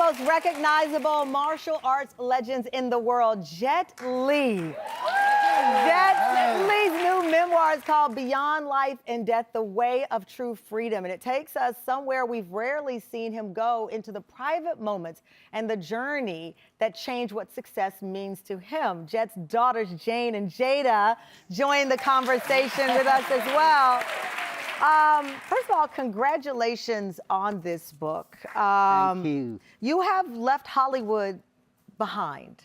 most recognizable martial arts legends in the world, Jet Li. Jet Li's new memoir is called Beyond Life and Death, The Way of True Freedom. And it takes us somewhere we've rarely seen him go, into the private moments and the journey that changed what success means to him. Jet's daughters, Jane and Jada, join the conversation with us as well. First of all, congratulations on this book. Thank you. You have left Hollywood behind.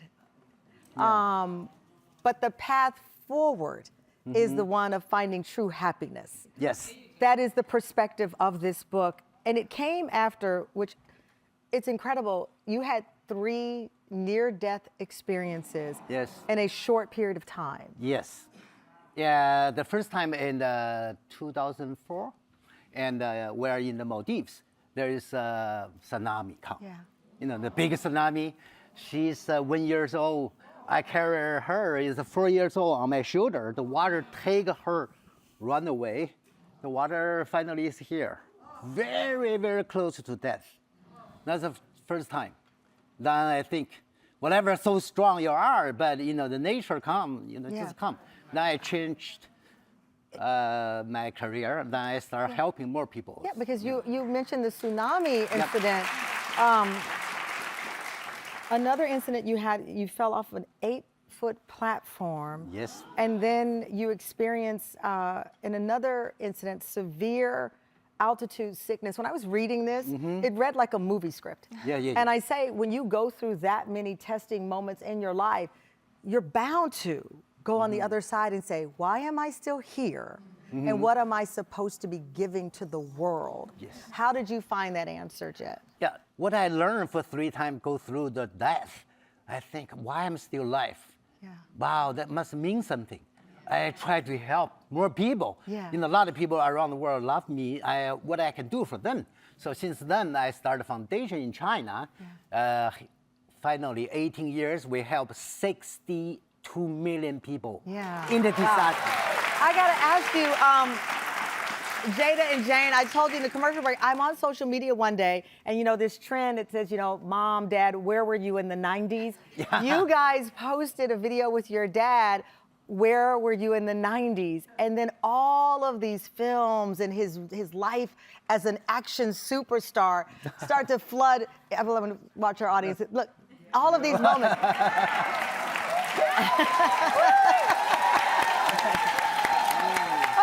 But the path forward is the one of finding true happiness. Yes. That is the perspective of this book. And it came after, which it's incredible, you had 3 near-death experiences in a short period of time. Yes. Yeah, the first time in 2004, and we're in the Maldives. There is a tsunami come. Yeah. You know, the big tsunami. She's 1 year old. I carry her, is 4 years old, on my shoulder. The water take her, run away. The water finally is here. Very, very close to death. That's the first time. Then I think, whatever so strong you are, but you know, the nature come, you know, just come. Then I changed my career. Then I start helping more people. Yeah, because you mentioned the tsunami incident. Another incident you had, you fell off an 8-foot platform. Yes. And then you experienced, in another incident, severe altitude sickness. When I was reading this, it read like a movie script. And I say, when you go through that many testing moments in your life, you're bound to go on the other side and say, why am I still here? And what am I supposed to be giving to the world? Yes. How did you find that answer, Jet? Yeah, what I learned for 3 times go through the death, I think, why I'm still alive? Yeah. Wow, that must mean something. I try to help more people. Yeah. You know, a lot of people around the world love me, what I can do for them. So since then, I started a foundation in China. Finally, 18 years, we help 62 million people in the disaster. I gotta ask you, Jada and Jane, I told you in the commercial break, I'm on social media one day, and you know, this trend, it says, you know, Mom, Dad, where were you in the 90s? You guys posted a video with your dad, where were you in the 90s? And then all of these films and his life as an action superstar start to flood. I love to watch our audience. Look, all of these moments.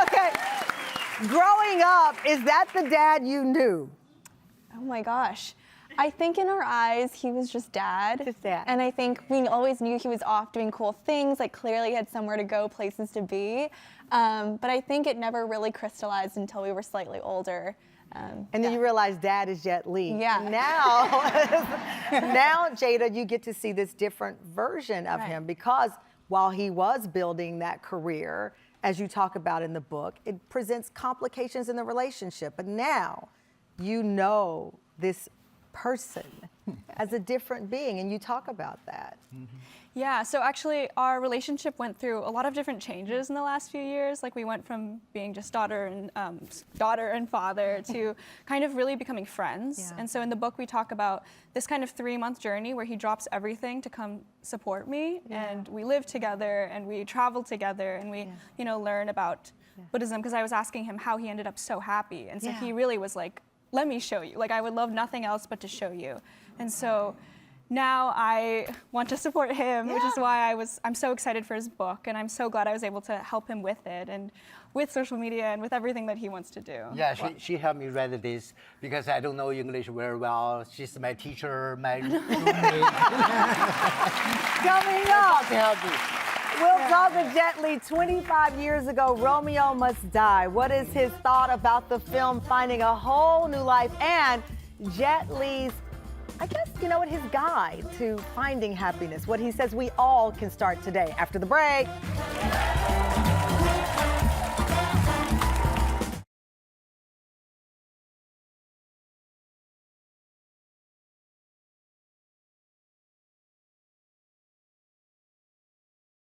Okay, growing up, is that the dad you knew? Oh my gosh. I think in our eyes, he was just dad. Just dad. And I think we always knew he was off doing cool things, like clearly had somewhere to go, places to be. But I think it never really crystallized until we were slightly older. And then you realize Dad is Jet Li. Yeah. Now, Jada, you get to see this different version of him, because while he was building that career, as you talk about in the book, it presents complications in the relationship. But now you know this person as a different being, and you talk about that. Yeah, so actually our relationship went through a lot of different changes in the last few years. Like, we went from being just daughter and father to kind of really becoming friends. And so in the book we talk about this kind of 3-month journey where he drops everything to come support me, and we live together and we travel together and we you know, learn about Buddhism, because I was asking him how he ended up so happy, and so he really was like, let me show you. Like, I would love nothing else but to show you. And so now I want to support him, which is why I'm so excited for his book, and I'm so glad I was able to help him with it and with social media and with everything that he wants to do. Yeah, she helped me write this because I don't know English very well. She's my teacher, my roommate. Coming up, to help me. we'll talk with Jet Li. 25 years ago, Romeo Must Die. What is his thought about the film finding a whole new life? And Jet Li's, I guess, you know what, his guide to finding happiness. What he says we all can start today. After the break.